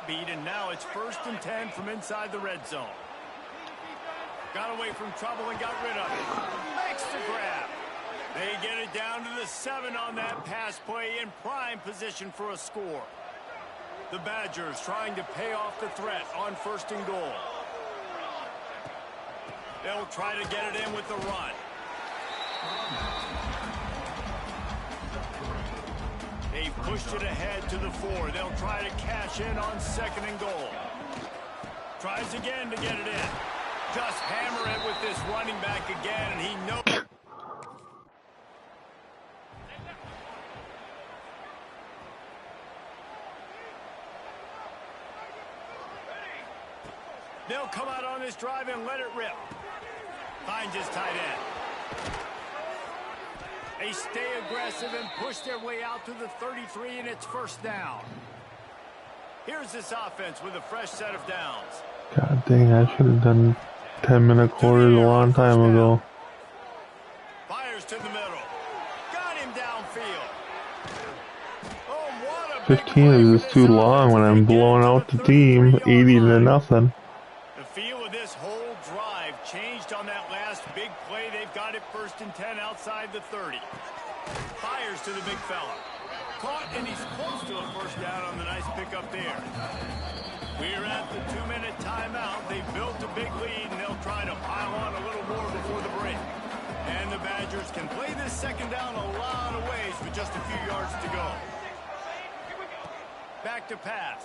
beat, and now it's 1st and 10 from inside the red zone. Got away from trouble and got rid of it. Makes the grab. They get it down to the 7 on that pass play in prime position for a score. The Badgers trying to pay off the threat on 1st and goal. They'll try to get it in with the run. They've pushed it ahead to the 4. They'll try to cash in on 2nd and goal. Tries again to get it in. Just hammer it with this running back again, and he knows. They'll come out on this drive and let it rip. Finds his tight end. They stay aggressive and push their way out to the 33, and it's 1st down. Here's this offense with a fresh set of downs. God dang, I should have done 10-minute quarters a long time ago. Fires to the middle. Got him downfield. Oh, what a 15 is just too long when I'm blowing out the team 80-0. The feel of this whole drive changed on that last big play. They've got it 1st and 10 outside the 30. Fires to the big fella. Caught, and he's close to a 1st down on the nice pickup there. We're at the 2-minute timeout. They built a big lead, and they'll try to pile on a little more before the break. And the Badgers can play this 2nd down a lot of ways with just a few yards to go. Back to pass.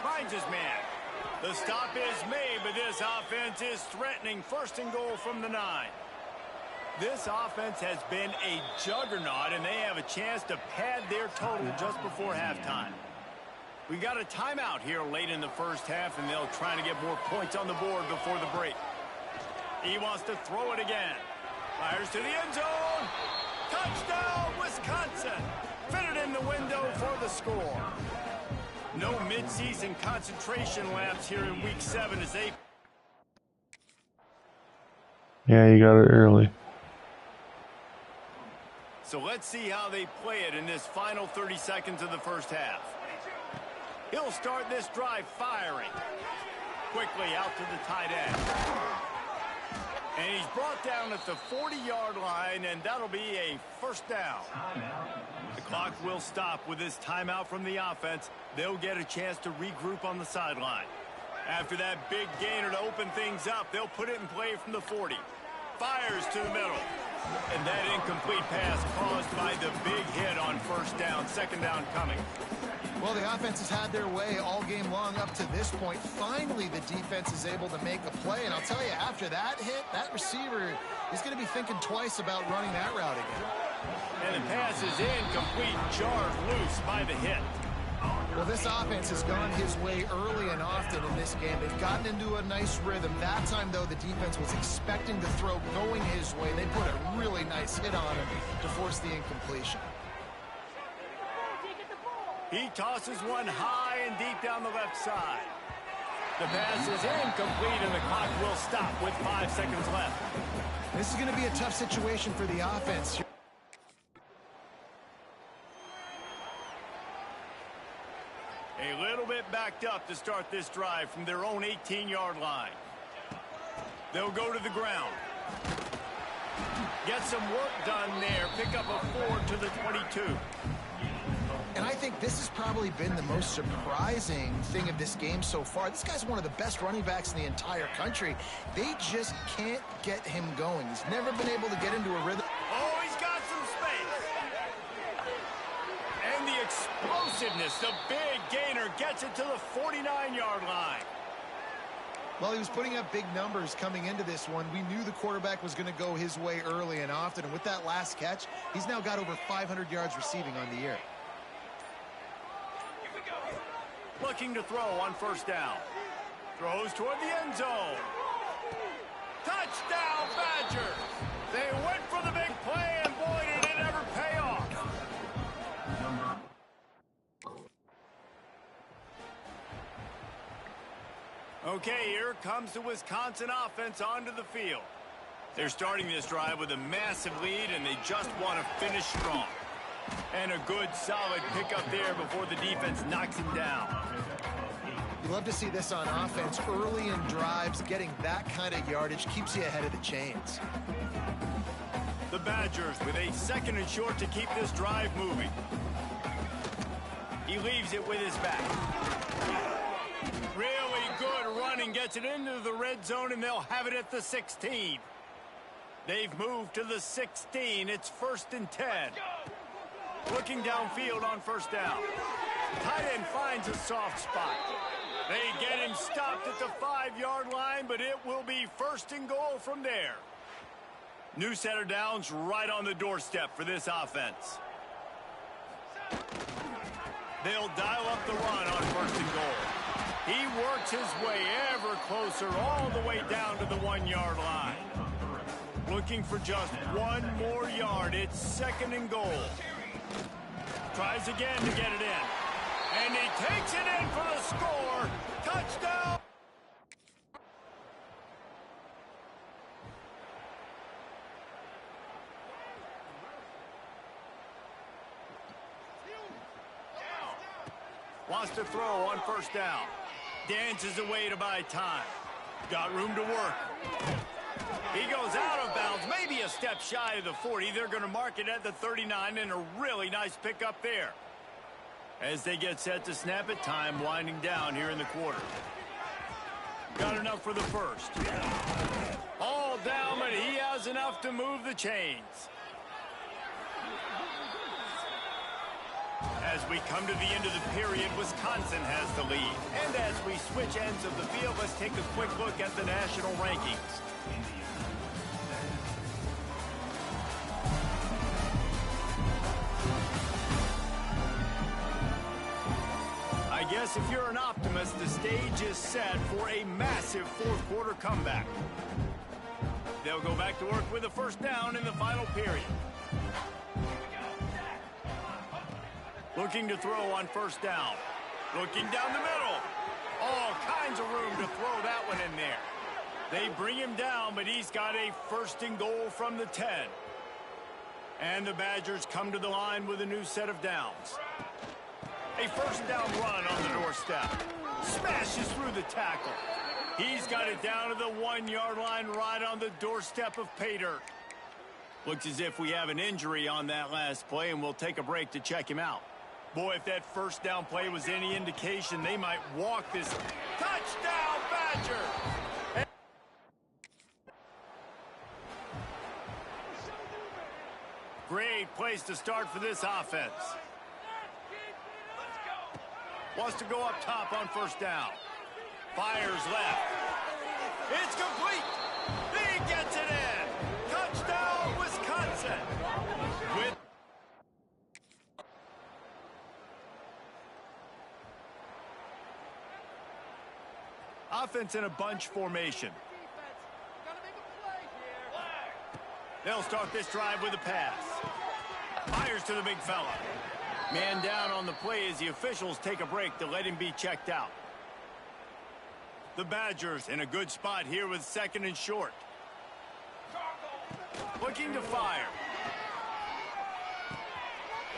Finds his man. The stop is made, but this offense is threatening 1st and goal from the 9. This offense has been a juggernaut, and they have a chance to pad their total just before halftime. We got a timeout here late in the 1st half, and they'll try to get more points on the board before the break. He wants to throw it again. Fires to the end zone. Touchdown, Wisconsin. Fitted in the window for the score. No midseason concentration laps here in Week 7 as they... Yeah, you got it early. So let's see how they play it in this final 30 seconds of the 1st half. He'll start this drive firing. Quickly out to the tight end. And he's brought down at the 40-yard line, and that'll be a 1st down. The clock will stop with this timeout from the offense. They'll get a chance to regroup on the sideline. After that big gainer to open things up, they'll put it in play from the 40. Fires to the middle. And that incomplete pass caused by the big hit on 1st down. 2nd down coming. Well, the offense has had their way all game long up to this point. Finally, the defense is able to make a play. And I'll tell you, after that hit, that receiver is going to be thinking twice about running that route again. And the pass is incomplete, jarred loose by the hit. Well, this offense has gone his way early and often in this game. They've gotten into a nice rhythm. That time, though, the defense was expecting the throw going his way. They put a really nice hit on him to force the incompletion. He tosses one high and deep down the left side. The pass is incomplete, and the clock will stop with 5 seconds left. This is going to be a tough situation for the offense. A little bit backed up to start this drive from their own 18-yard line. They'll go to the ground. Get some work done there. Pick up a 4 to the 22. And I think this has probably been the most surprising thing of this game so far. This guy's one of the best running backs in the entire country. They just can't get him going. He's never been able to get into a rhythm. Oh, he's got some space. And the explosiveness, the big gainer gets it to the 49-yard line. Well, he was putting up big numbers coming into this one. We knew the quarterback was going to go his way early and often. And with that last catch, he's now got over 500 yards receiving on the year. Looking to throw on 1st down. Throws toward the end zone. Touchdown, Badgers! They went for the big play, and boy, did it ever pay off. Okay, here comes the Wisconsin offense onto the field. They're starting this drive with a massive lead, and they just want to finish strong. And a good, solid pickup there before the defense knocks him down. You love to see this on offense. Early in drives, getting that kind of yardage keeps you ahead of the chains. The Badgers with a 2nd and short to keep this drive moving. He leaves it with his back. Really good running, gets it into the red zone, and they'll have it at the 16. They've moved to the 16. It's 1st and 10. Looking downfield on 1st down. Tight end finds a soft spot. They get him stopped at the 5-yard line, but it will be 1st and goal from there. New set of downs right on the doorstep for this offense. They'll dial up the run on 1st and goal. He works his way ever closer all the way down to the 1-yard line. Looking for just 1 more yard. It's 2nd and goal. Tries again to get it in. And he takes it in for the score. Touchdown! Wants to throw on 1st down. Dances away to buy time. Got room to work. He goes out of bounds, maybe a step shy of the 40. They're going to mark it at the 39, and a really nice pickup there. As they get set to snap it, time winding down here in the quarter. Got enough for the 1st. All down, but he has enough to move the chains. As we come to the end of the period, Wisconsin has the lead. And as we switch ends of the field, let's take a quick look at the national rankings. I guess if you're an optimist, the stage is set for a massive 4th quarter comeback. They'll go back to work with a 1st down in the final period. Looking to throw on 1st down. Looking down the middle. All kinds of room to throw that one in there. They bring him down, but he's got a 1st and goal from the 10. And the Badgers come to the line with a new set of downs. A 1st down run on the doorstep. Smashes through the tackle. He's got it down to the 1-yard line right on the doorstep of pay dirt. Looks as if we have an injury on that last play, and we'll take a break to check him out. Boy, if that 1st down play was any indication, they might walk this. Touchdown, Badger! Great place to start for this offense. Wants to go up top on 1st down. Fires left. It's complete. He gets it in. Touchdown, Wisconsin. With offense in a bunch formation. They'll start this drive with a pass. Fires to the big fella. Man down on the play as the officials take a break to let him be checked out. The Badgers in a good spot here with 2nd and short. Looking to fire.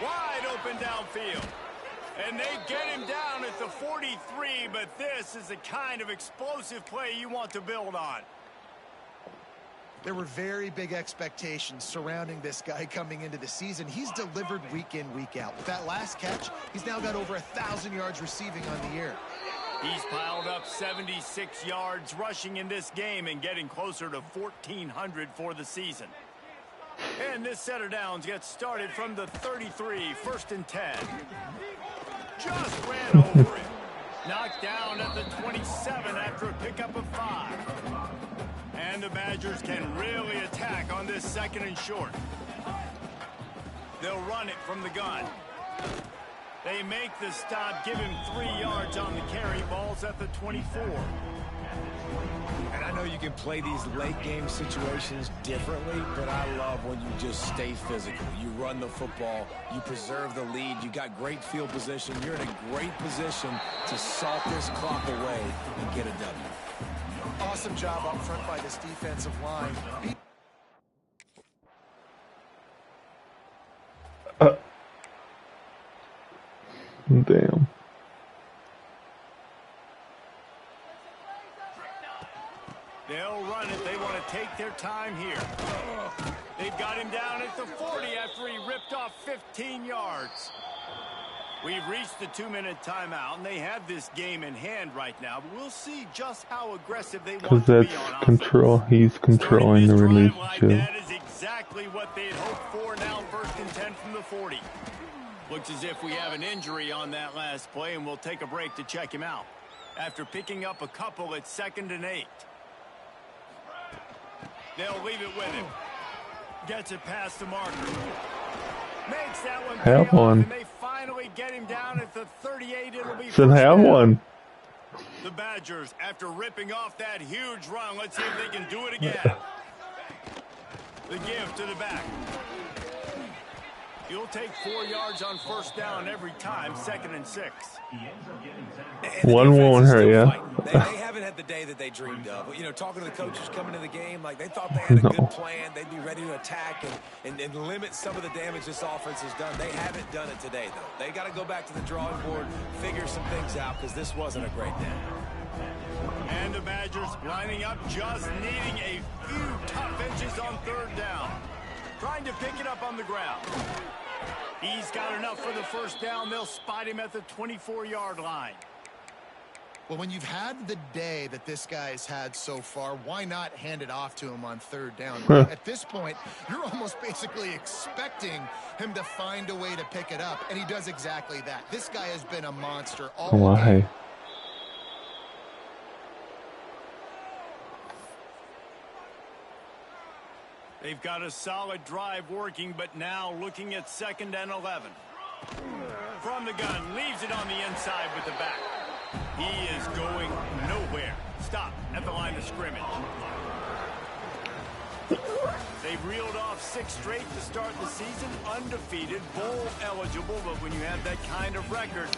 Wide open downfield. And they get him down at the 43, but this is the kind of explosive play you want to build on. There were very big expectations surrounding this guy coming into the season. He's delivered week in, week out. With that last catch, he's now got over 1,000 yards receiving on the year. He's piled up 76 yards rushing in this game and getting closer to 1,400 for the season. And this set of downs gets started from the 33, 1st and 10. Just ran over it. Knocked down at the 27 after a pickup of 5. And the Badgers can really attack on this 2nd and short. They'll run it from the gun. They make the stop, give him 3 yards on the carry. Ball's at the 24. And I know you can play these late game situations differently, but I love when you just stay physical. You run the football, you preserve the lead, you got great field position. You're in a great position to salt this clock away and get a W. Awesome job up front by this defensive line. Damn. They'll run it. They want to take their time here. They've got him down at the 40 after he ripped off 15 yards. We've reached the 2-minute timeout, and they have this game in hand right now. But we'll see just how aggressive they want to be Because on that's offense. control. He's controlling the Starting this drive like relationship. that is exactly what they had hoped for. Now 1st and 10 from the 40. Looks as if we have an injury on that last play, and we'll take a break to check him out. After picking up a couple at 2nd and 8. They'll leave it with him. Gets it past the marker. Makes that one pay Have off, one. and they finally get him down at the 38. It'll be Should first have down. one. The Badgers, after ripping off that huge run, let's see if they can do it again. The give to the back. You'll take 4 yards on 1st down every time, 2nd and 6. And the One defense won't is hurt still ya. fighting. They haven't had the day that they dreamed of. You know, talking to the coaches coming to the game, like they thought they had a No. good plan. They'd be ready to attack and limit some of the damage this offense has done. They haven't done it today, though. They got to go back to the drawing board, figure some things out, because this wasn't a great day. And the Badgers lining up, just needing a few tough inches on 3rd down. Trying to pick it up on the ground. He's got enough for the 1st down. They'll spot him at the 24-yard line. Well, when you've had the day that this guy's had so far, why not hand it off to him on 3rd down? At this point, you're almost basically expecting him to find a way to pick it up, and he does exactly that. This guy has been a monster all game. Why? They've got a solid drive working, but now looking at 2nd and 11. From the gun, leaves it on the inside with the back. He is going nowhere. Stop at the line of scrimmage. They've reeled off 6 straight to start the season, undefeated, bowl eligible, but when you have that kind of record,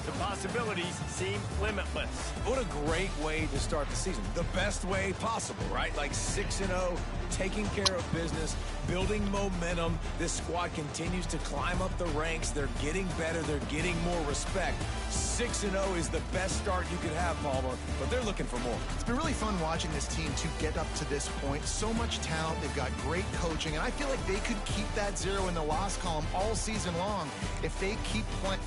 the possibilities seem limitless. What a great way to start the season. The best way possible, right? Like 6-0, taking care of business, building momentum. This squad continues to climb up the ranks. They're getting better. They're getting more respect. 6-0 is the best start you could have, Palmer, but they're looking for more. It's been really fun watching this team to get up to this point. So much talent. They've got great coaching, and I feel like they could keep that 0 in the loss column all season long if they keep playing.